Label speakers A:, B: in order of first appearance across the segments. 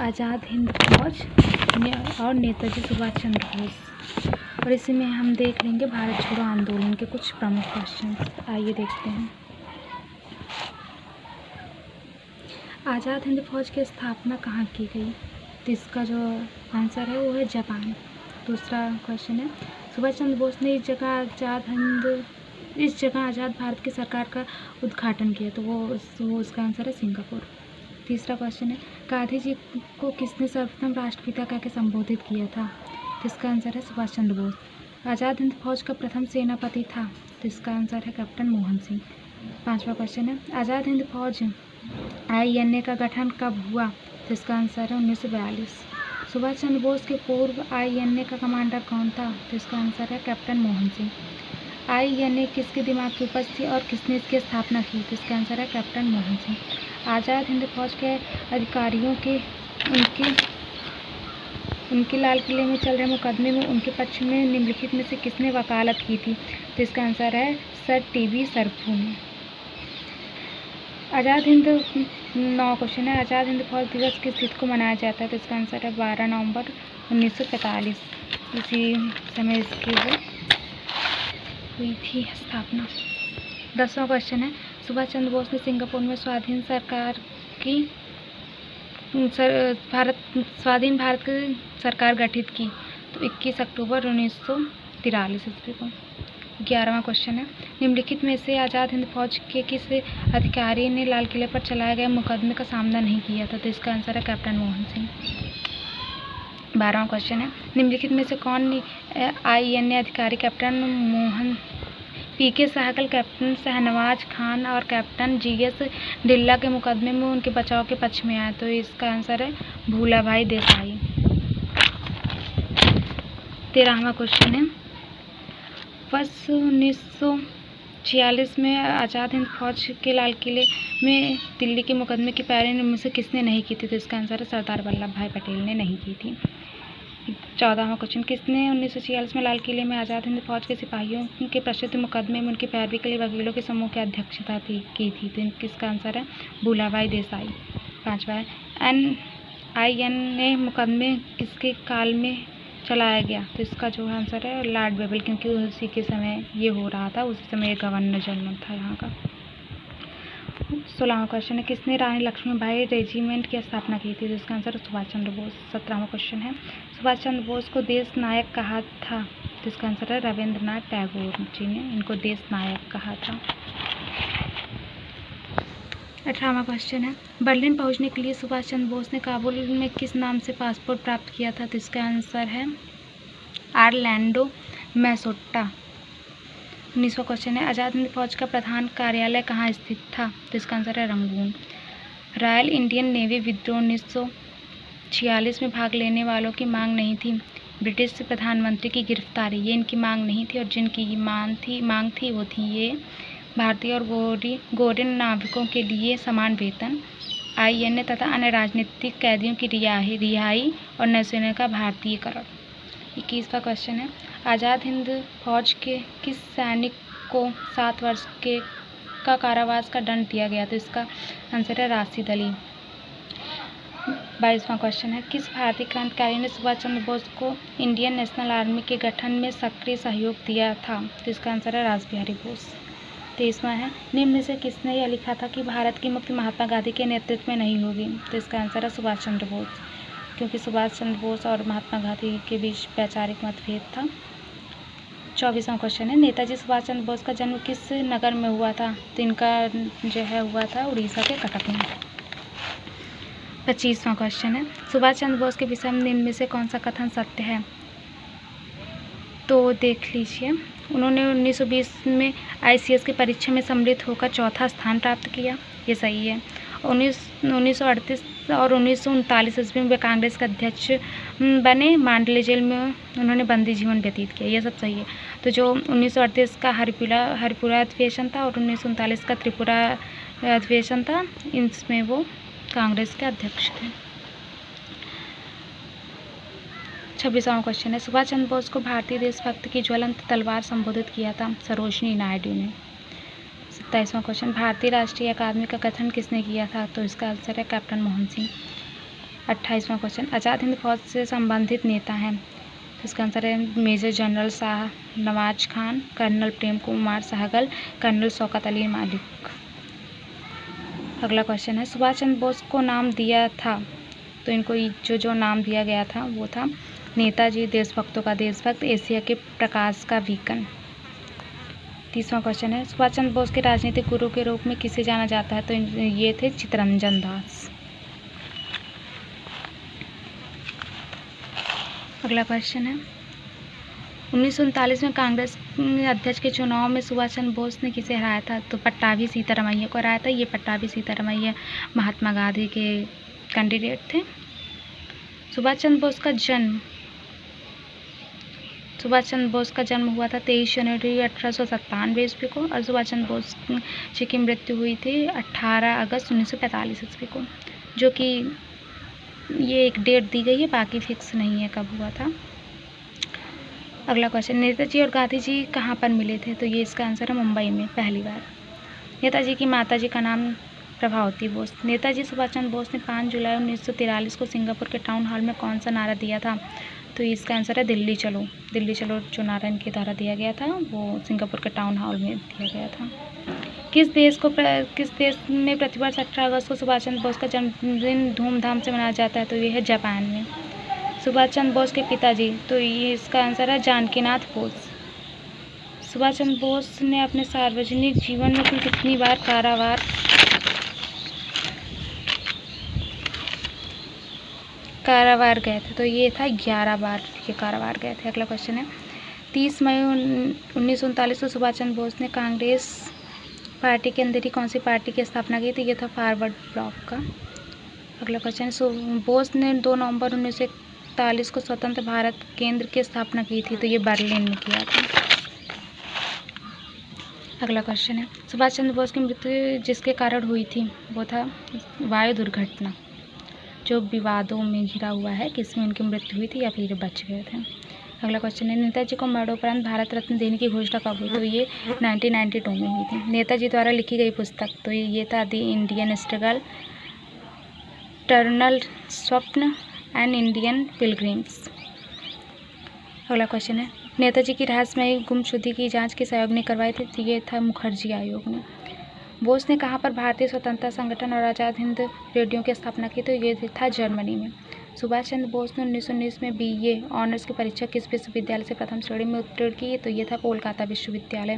A: आज़ाद हिंद फौज और नेताजी सुभाष चंद्र बोस। और इसी में हम देख लेंगे भारत छोड़ो आंदोलन के कुछ प्रमुख क्वेश्चन। आइए देखते हैं। आज़ाद हिंद फौज की स्थापना कहाँ की गई? तो इसका जो आंसर है वो है जापान। दूसरा क्वेश्चन है, सुभाष चंद्र बोस ने इस जगह आज़ाद भारत की सरकार का उद्घाटन किया, तो वो उसका आंसर है सिंगापुर। तीसरा क्वेश्चन है, गांधी जी को किसने सर्वप्रथम राष्ट्रपिता कह के संबोधित किया था? तो इसका आंसर है सुभाष चंद्र बोस। आज़ाद हिंद फौज का प्रथम सेनापति था, तो इसका आंसर है कैप्टन मोहन सिंह। पांचवा क्वेश्चन है, आज़ाद हिंद फौज INA का गठन कब हुआ? तो इसका आंसर है 1942। सुभाष चंद्र बोस के पूर्व INA का कमांडर कौन था? तो इसका आंसर है कैप्टन मोहन सिंह। INA किसके दिमाग की उपज थी और किसने इसकी स्थापना की? तो इसका आंसर है कैप्टन मोहन सिंह। आज़ाद हिंद फौज के अधिकारियों के उनके लाल किले में चल रहे मुकदमे में उनके पक्ष में निम्नलिखित में से किसने वकालत की थी? तो इसका आंसर है सर TB सरफू ने। आज़ाद हिंद 9 क्वेश्चन है, आज़ाद हिंद फौज दिवस किस तिथि को मनाया जाता है? तो इसका आंसर है 12 नवंबर 1945। इसी समय इसकी हुई थी स्थापना। 10वां क्वेश्चन है, सुभाष चंद्र बोस ने सिंगापुर में स्वाधीन भारत की सरकार गठित की, तो 21 अक्टूबर 1943 ईस्वी को। 11वां क्वेश्चन है, निम्नलिखित में से आज़ाद हिंद फौज के किस अधिकारी ने लाल किले पर चलाए गए मुकदमे का सामना नहीं किया था? तो इसका आंसर है कैप्टन मोहन सिंह। 12वां क्वेश्चन है, निम्नलिखित में से कौन INA अधिकारी captain Mohan PK Sahgal, captain Shahnawaz Khan और कैप्टन GS ढिल्ला के मुकदमे में उनके बचाव के पक्ष में आया? तो इसका आंसर है भूलाभाई देसाई। 13वां क्वेश्चन है, वर्ष 1946 में आज़ाद हिंद फौज के लाल किले में दिल्ली के मुकदमे की पैरवी इनमें से किसने नहीं की थी? तो इसका आंसर है सरदार वल्लभ भाई पटेल ने नहीं की थी। 14वां क्वेश्चन, किसने 1946 में लाल किले में आज़ाद हिंद फौज के सिपाहियों के प्रसिद्ध मुकदमे में उनकी पैरवी के लिए वकीलों के समूह की अध्यक्षता की थी? तो किसका आंसर है भूलाभाई देसाई। 5वां है, INA मुकदमे किसके काल में चलाया गया? तो इसका जो आंसर है लॉर्ड बेबल, क्योंकि उसी के समय ये हो रहा था, उसी समय ये गवर्नर जनरल था यहाँ का। 16वां क्वेश्चन है, किसने रानी लक्ष्मीबाई रेजिमेंट की स्थापना की थी? तो इसका आंसर है सुभाष चंद्र बोस। 17वां क्वेश्चन है, सुभाष चंद्र बोस को देश नायक कहा था? तो इसका आंसर है रविंद्रनाथ टैगोर जी ने इनको देश नायक कहा था। 18वां क्वेश्चन है, बर्लिन पहुंचने के लिए सुभाष चंद्र बोस ने काबुल में किस नाम से पासपोर्ट प्राप्त किया था? तो इसका आंसर है ऑरलैंडो मैसोट्टा। 19वां क्वेश्चन है, आज़ाद हिंद फौज का प्रधान कार्यालय कहाँ स्थित था? तो इसका आंसर है रंगून। रॉयल इंडियन नेवी विद्रोह 1946 में भाग लेने वालों की मांग नहीं थी। ब्रिटिश प्रधानमंत्री की गिरफ्तारी, ये इनकी मांग नहीं थी, और जिनकी मांग थी वो थी ये भारतीय और गोरे नाविकों के लिए समान वेतन, INA तथा अन्य राजनीतिक कैदियों की रिहाई और नौसेना का भारतीयकरण। 21वां क्वेश्चन है, आज़ाद हिंद फौज के किस सैनिक को 7 वर्ष का कारावास का दंड दिया गया? तो इसका आंसर है राशिद अली। 22वां क्वेश्चन है, किस भारतीय क्रांतिकारी ने सुभाष चंद्र बोस को इंडियन नेशनल आर्मी के गठन में सक्रिय सहयोग दिया था? तो इसका आंसर है रासबिहारी बोस। 23वां है, निम्न में से किसने यह लिखा था कि भारत की मुक्ति महात्मा गांधी के नेतृत्व में नहीं होगी? तो इसका आंसर है सुभाष चंद्र बोस, क्योंकि सुभाष चंद्र बोस और महात्मा गांधी के बीच वैचारिक मतभेद था। 24वां क्वेश्चन है, नेताजी सुभाष चंद्र बोस का जन्म किस नगर में हुआ था? तो इनका जो है हुआ था उड़ीसा के कटक में। 25वां क्वेश्चन है, सुभाष चंद्र बोस के विषय में निम्न में से कौन सा कथन सत्य है? तो देख लीजिए, उन्होंने 1920 में ICS की परीक्षा में सम्मिलित होकर 4था स्थान प्राप्त किया, ये सही है। 1938 और 1939 ईस्वी में वे कांग्रेस के अध्यक्ष बने। मांडले जेल में उन्होंने बंदी जीवन व्यतीत किया, ये सब सही है। तो जो 1938 का हरिपुरा अधिवेशन था और 1939 का त्रिपुरा अधिवेशन था, इसमें वो कांग्रेस के अध्यक्ष थे। 26वां क्वेश्चन है, सुभाष चंद्र बोस को भारतीय देशभक्त की ज्वलंत तलवार संबोधित किया था? सरोजनी नायडू ने। 27वां क्वेश्चन, भारतीय राष्ट्रीय अकादमी का गठन किसने किया था? तो इसका आंसर है कैप्टन मोहन सिंह। 28वां क्वेश्चन, आज़ाद हिंद फौज से संबंधित नेता हैं। तो इसका आंसर है major general Shah Nawaz Khan, colonel Prem Kumar Sehgal, colonel Shaukat Ali Malik. अगला क्वेश्चन है, सुभाष चंद्र बोस को नाम दिया था, तो इनको जो नाम दिया गया था वो था नेताजी, देशभक्तों का देशभक्त, एशिया के प्रकाश का बीकन। 30वां क्वेश्चन है, सुभाष चंद्र बोस के राजनीतिक गुरु के रूप में किसे जाना जाता है, तो ये थे चित्तरंजन दास। अगला क्वेश्चन है, 1939 में कांग्रेस अध्यक्ष के चुनाव में सुभाष चंद्र बोस ने किसे हराया था, तो पट्टाभी सीतारमैया को हराया था। ये पट्टाभी सीतारमैया महात्मा गांधी के कैंडिडेट थे। सुभाष चंद्र बोस का जन्म हुआ था 23 जनवरी 1897 ईस्वी को, और सुभाष चंद्र बोस जी की मृत्यु हुई थी 18 अगस्त 1945 ईस्वी को, जो कि ये एक डेट दी गई है, बाकी फिक्स नहीं है कब हुआ था। अगला क्वेश्चन, नेताजी और गांधी जी कहाँ पर मिले थे, तो ये इसका आंसर है मुंबई में पहली बार। नेताजी की माताजी का नाम प्रभावती बोस। नेताजी सुभाष चंद्र बोस ने 5 जुलाई 1943 को सिंगापुर के टाउन हॉल में कौन सा नारा दिया था, तो इसका आंसर है दिल्ली चलो। दिल्ली चलो जो नारा इनके द्वारा दिया गया था वो सिंगापुर के टाउन हॉल में दिया गया था। किस देश में प्रतिवर्ष 18 अगस्त को सुभाष चंद्र बोस का जन्मदिन धूमधाम से मनाया जाता है, तो ये है जापान में। सुभाष चंद्र बोस के पिताजी, तो ये इसका आंसर है जानकीनाथ बोस। सुभाष चंद्र बोस ने अपने सार्वजनिक जीवन में कुल कितनी बार कारावार गए थे, तो ये था 11 बार ये कारावार गए थे। अगला क्वेश्चन है, 30 मई 1939 को सुभाष चंद्र बोस ने कांग्रेस पार्टी के अंदर ही कौन सी पार्टी की स्थापना की थी, ये था फॉरवर्ड ब्लॉक का। अगला क्वेश्चन है, बोस ने 2 नवंबर 1941 को स्वतंत्र भारत केंद्र की स्थापना की थी, तो ये बर्लिन में किया था। अगला क्वेश्चन है, सुभाष चंद्र बोस की मृत्यु जिसके कारण हुई थी वो था वायु दुर्घटना, जो विवादों में घिरा हुआ है, किसमें उनकी मृत्यु हुई थी या फिर बच गए थे। अगला क्वेश्चन है, नेताजी को मरणोपरांत भारत रत्न देने की घोषणा कब हुई, तो ये 1992 में हुई थी। नेताजी द्वारा लिखी गई पुस्तक, तो ये था द इंडियन स्ट्रगल, टर्नल स्वप्न एंड इंडियन पिलग्रिम्स। अगला क्वेश्चन है, नेताजी की रहस्यमयी गुमशुदगी की जांच किस आयोग ने करवाई थी, तो ये था मुखर्जी आयोग ने। बोस ने कहाँ पर भारतीय स्वतंत्रता संगठन और आज़ाद हिंद रेडियो की स्थापना की, तो ये था जर्मनी में। सुभाष चंद्र बोस ने 1919 में BA ऑनर्स की परीक्षा किस विश्वविद्यालय से प्रथम श्रेणी में उत्तीर्ण की, तो ये था कोलकाता विश्वविद्यालय।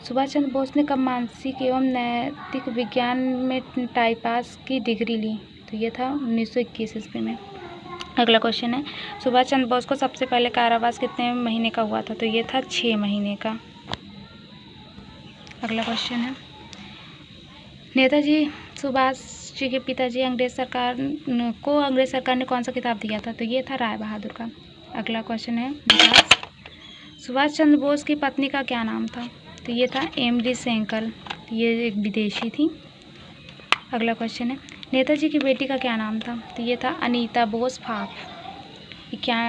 A: सुभाष चंद्र बोस ने कब मानसिक एवं नैतिक विज्ञान में टाइपास की डिग्री ली, तो ये था 1921 ईस्वी में। अगला क्वेश्चन है, सुभाष चंद्र बोस को सबसे पहले कारावास कितने महीने का हुआ था, तो ये था 6 महीने का। अगला क्वेश्चन है, नेताजी सुभाष जी के पिताजी अंग्रेज सरकार ने कौन सा खिताब दिया था, तो ये था राय बहादुर का। अगला क्वेश्चन है, सुभाष चंद्र बोस की पत्नी का क्या नाम था, तो ये था एमली सेंकल, ये एक विदेशी थी। अगला क्वेश्चन है, नेताजी की बेटी का क्या नाम था, तो ये था अनीता बोस फाफ। क्या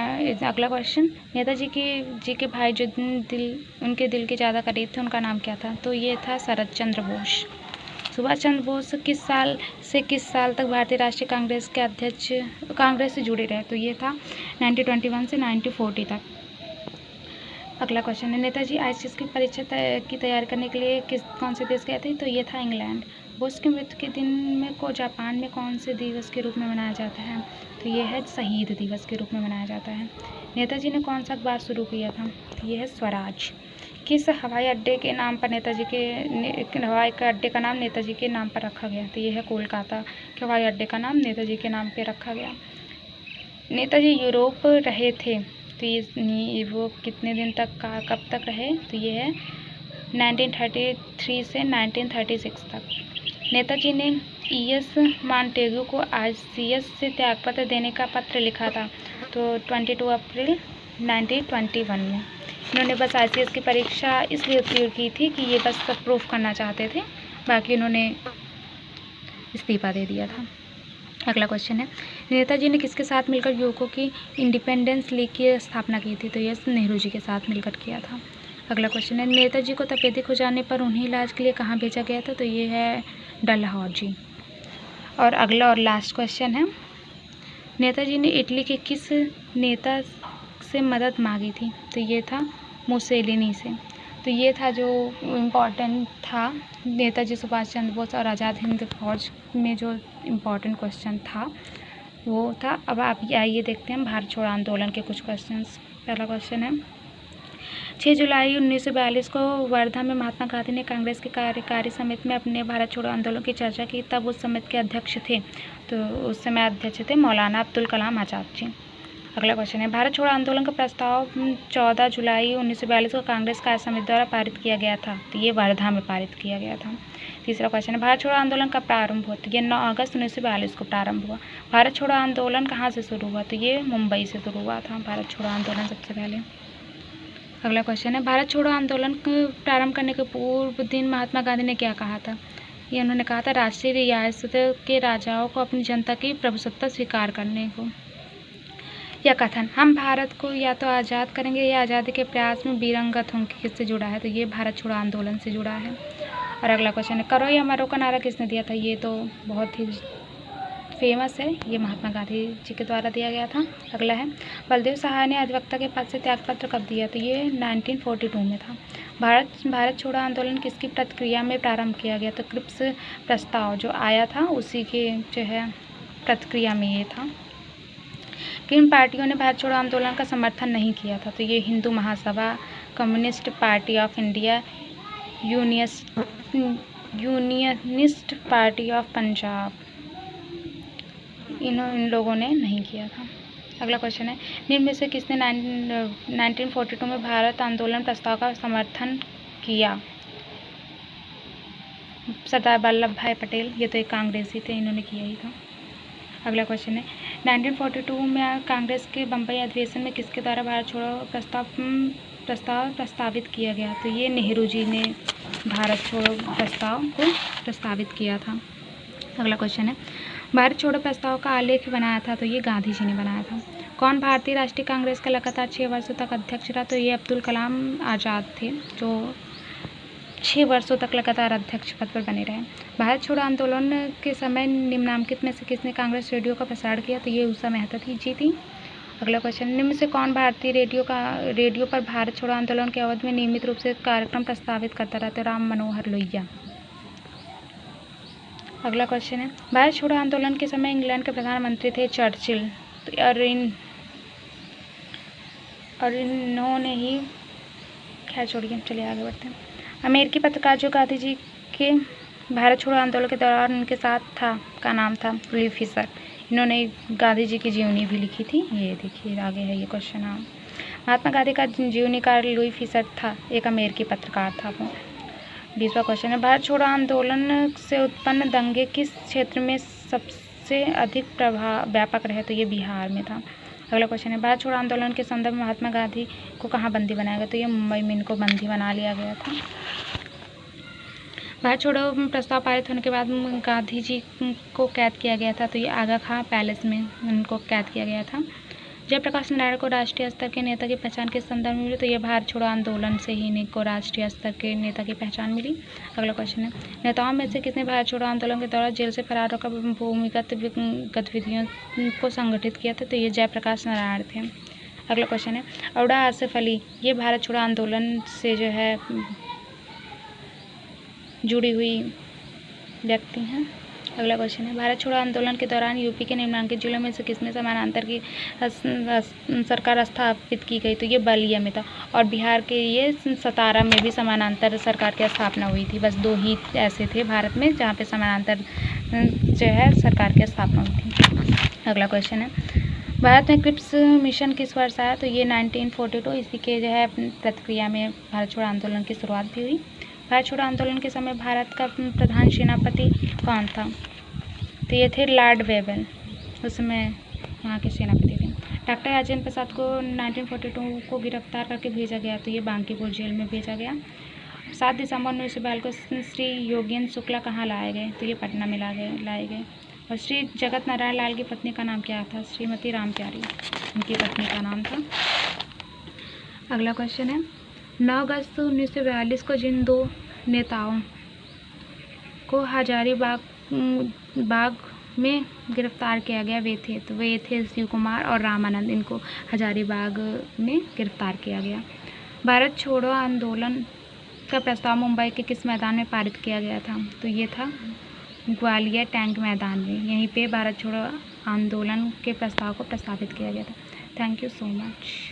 A: अगला क्वेश्चन, नेताजी के भाई जो उनके दिल के ज़्यादा करीब थे उनका नाम क्या था, तो ये था शरद चंद्र बोस। सुभाष चंद्र बोस किस साल तक भारतीय राष्ट्रीय कांग्रेस के अध्यक्ष कांग्रेस से जुड़े रहे, तो ये था 1921 से 1940 तक। अगला क्वेश्चन है, नेताजी ICS की परीक्षा की तैयारी करने के लिए कौन से देश गए थे, तो ये था इंग्लैंड। बोस की मृत्यु के दिन में को जापान में कौन से दिवस के रूप में मनाया जाता है, तो ये है शहीद दिवस के रूप में मनाया जाता है। नेताजी ने कौन सा अखबार शुरू किया था, तो ये है स्वराज। किस हवाई अड्डे के नाम पर हवाई अड्डे का नाम नेताजी के नाम पर रखा गया, तो ये है कोलकाता के हवाई अड्डे का नाम नेताजी के नाम पे रखा गया। नेताजी यूरोप रहे थे, तो ये वो कितने दिन तक कब तक रहे, तो ये है 1933 से 1936 तक। नेताजी ने ES मॉन्टेग्यू को ICS से त्यागपत्र देने का पत्र लिखा था, तो 22 अप्रैल 1921 में। इन्होंने बस ICS की परीक्षा इसलिए उत्तीर्ण की थी कि ये बस प्रूफ करना चाहते थे, बाकी उन्होंने इस्तीफा दे दिया था। अगला क्वेश्चन है, नेताजी ने किसके साथ मिलकर युवकों की इंडिपेंडेंस लीग की स्थापना की थी, तो ये नेहरू जी के साथ मिलकर किया था। अगला क्वेश्चन है, नेताजी को तपेदिक हो जाने पर उन्हें इलाज के लिए कहाँ भेजा गया था, तो ये है डलहौजी। और अगला और लास्ट क्वेश्चन है, नेताजी ने इटली के किस नेता से मदद मांगी थी? तो ये था मुसेलिनी से। तो ये था जो इम्पोर्टेंट था नेताजी सुभाष चंद्र बोस और आज़ाद हिंद फौज में जो इम्पोर्टेंट क्वेश्चन था वो था। अब आप आइए देखते हैं भारत छोड़ो आंदोलन के कुछ क्वेश्चंस। पहला क्वेश्चन है 6 जुलाई 1942 को वर्धा में महात्मा गांधी ने कांग्रेस की कार्यकारी समिति में अपने भारत छोड़ो आंदोलन की चर्चा की। तब उस समिति के अध्यक्ष थे, तो उस समय अध्यक्ष थे मौलाना अब्दुल कलाम आज़ाद जी। अगला क्वेश्चन है भारत छोड़ो आंदोलन का प्रस्ताव 14 जुलाई 1942 को कांग्रेस कार्य समिति द्वारा पारित किया गया था। तो ये वर्धा में पारित किया गया था। तीसरा क्वेश्चन है भारत छोड़ो आंदोलन का प्रारंभ हुआ? तो ये 9 अगस्त 1942 को प्रारंभ हुआ। भारत छोड़ो आंदोलन कहाँ से शुरू हुआ? तो ये मुंबई से शुरू हुआ था भारत छोड़ो आंदोलन सबसे पहले। अगला क्वेश्चन है भारत छोड़ो आंदोलन प्रारंभ करने के पूर्व दिन महात्मा गांधी ने क्या कहा था? ये उन्होंने कहा था राष्ट्रीय रियासत के राजाओं को अपनी जनता की प्रभुसत्ता स्वीकार करने को। यह कथन हम भारत को या तो आज़ाद करेंगे या आज़ादी के प्रयास में वीरंगत होंगे किससे जुड़ा है? तो ये भारत छोड़ो आंदोलन से जुड़ा है। और अगला क्वेश्चन है करो या मरो का नारा किसने दिया था? ये तो बहुत ही फेमस है, ये महात्मा गांधी जी के द्वारा दिया गया था। अगला है बलदेव सहाय ने अधिवक्ता के पद से त्यागपत्र कब दिया? तो ये 1942 में था। भारत छोड़ो आंदोलन किसकी प्रतिक्रिया में प्रारंभ किया गया? तो क्रिप्स प्रस्ताव जो आया था उसी के जो है प्रतिक्रिया में ये था। किन पार्टियों ने भारत छोड़ो आंदोलन का समर्थन नहीं किया था? तो ये Hindu Mahasabha, communist party of India, unionist party of Punjab, इन लोगों ने नहीं किया था। अगला क्वेश्चन है निम्न में से किसने 1942 में भारत आंदोलन प्रस्ताव का समर्थन किया? सरदार वल्लभ भाई पटेल, ये तो एक कांग्रेसी थे, इन्होंने किया ही था। अगला क्वेश्चन है 1942 में कांग्रेस के बम्बई अधिवेशन में किसके द्वारा भारत छोड़ो प्रस्ताव प्रस्तावित किया गया? तो ये नेहरू जी ने भारत छोड़ो प्रस्ताव को प्रस्तावित किया था। अगला क्वेश्चन है भारत छोड़ो प्रस्ताव का आलेख बनाया था? तो ये गांधी जी ने बनाया था। कौन भारतीय राष्ट्रीय कांग्रेस का लगातार 6 वर्षों तक अध्यक्ष रहा? तो ये अब्दुल कलाम आज़ाद थे जो 6 वर्षों तक लगातार अध्यक्ष पद पर बने रहे। भारत छोड़ो आंदोलन के समय निम्नलिखित में से किसने कांग्रेस रेडियो का प्रसारण किया? तो ये उषा मेहता जी थी। अगला क्वेश्चन निम्न से कौन भारतीय रेडियो पर भारत छोड़ो आंदोलन के अवधि में नियमित रूप से कार्यक्रम प्रस्तावित करता रहता? राम मनोहर लोहिया। अगला क्वेश्चन है भारत छोड़ो आंदोलन के समय इंग्लैंड के प्रधानमंत्री थे चर्चिल, और इन्होंने ही खैर छोड़िए, चलिए आगे बढ़ते हैं। अमेरिकी पत्रकार जो गांधी जी के भारत छोड़ो आंदोलन के दौरान उनके साथ था का नाम था लुई फिशर। इन्होंने गांधी जी की जीवनी भी लिखी थी। ये देखिए आगे है ये क्वेश्चन। हाँ, महात्मा गांधी का जीवनीकार लुई फिशर था, एक अमेरिकी पत्रकार था वो। 20वां क्वेश्चन है भारत छोड़ो आंदोलन से उत्पन्न दंगे किस क्षेत्र में सबसे अधिक व्यापक रहे? तो ये बिहार में था। अगला क्वेश्चन है भारत छोड़ो आंदोलन के संदर्भ में महात्मा गांधी को कहाँ बंदी बनाया गया? तो ये मुंबई में इनको बंदी बना लिया गया था। भारत छोड़ो प्रस्ताव पारित होने के बाद गांधी जी को कैद किया गया था। तो ये आगा खां पैलेस में उनको कैद किया गया था। जयप्रकाश नारायण को राष्ट्रीय स्तर के नेता की पहचान किस संदर्भ में मिली? तो ये भारत छोड़ो आंदोलन से ही इनको राष्ट्रीय स्तर के नेता की पहचान मिली। अगला क्वेश्चन है नेताओं में से किसने भारत छोड़ो आंदोलन के दौरान जेल से फरार होकर भूमिगत गतिविधियों को संगठित किया था? तो ये जयप्रकाश नारायण थे। अगला क्वेश्चन है औडा आसिफ अली, ये भारत छोड़ो आंदोलन से जो है जुड़ी हुई व्यक्ति हैं। अगला क्वेश्चन है भारत छोड़ो आंदोलन के दौरान यूपी के निम्नलिखित जिलों में से किसमें समानांतर की सरकार स्थापित की गई? तो ये बलिया में था। और बिहार के ये सतारा में भी समानांतर सरकार की स्थापना हुई थी। बस 2 ही ऐसे थे भारत में जहाँ पे समानांतर जो है सरकार की स्थापना हुई थी। अगला क्वेश्चन है भारत में क्रिप्स मिशन किस वर्ष आया? तो ये 1942, इसी के जो है प्रतिक्रिया में भारत छोड़ो आंदोलन की शुरुआत भी हुई। भारत छोड़ो आंदोलन के समय भारत का प्रधान सेनापति कौन था? तो ये थे लॉर्ड वेबल, उस समय यहाँ के सेनापति थे। डॉक्टर राजेंद्र प्रसाद को 1942 को गिरफ्तार करके भेजा गया। तो ये बांकीपुर जेल में भेजा गया। 7 दिसंबर 1942 को श्री योगेंद्र शुक्ला कहाँ लाए गए? तो ये पटना में लाए गए। और श्री जगत नारायण लाल की पत्नी का नाम क्या था? श्रीमती राम प्यारी उनकी पत्नी का नाम था। अगला क्वेश्चन है 9 अगस्त 1942 को जिन 2 नेताओं को हजारीबाग में गिरफ्तार किया गया वे थे शिव कुमार और रामानंद। इनको हजारीबाग में गिरफ्तार किया गया। भारत छोड़ो आंदोलन का प्रस्ताव मुंबई के किस मैदान में पारित किया गया था? तो ये था ग्वालियर टैंक मैदान में। यहीं पे भारत छोड़ो आंदोलन के प्रस्ताव को प्रस्तावित किया गया था। Thank you so much.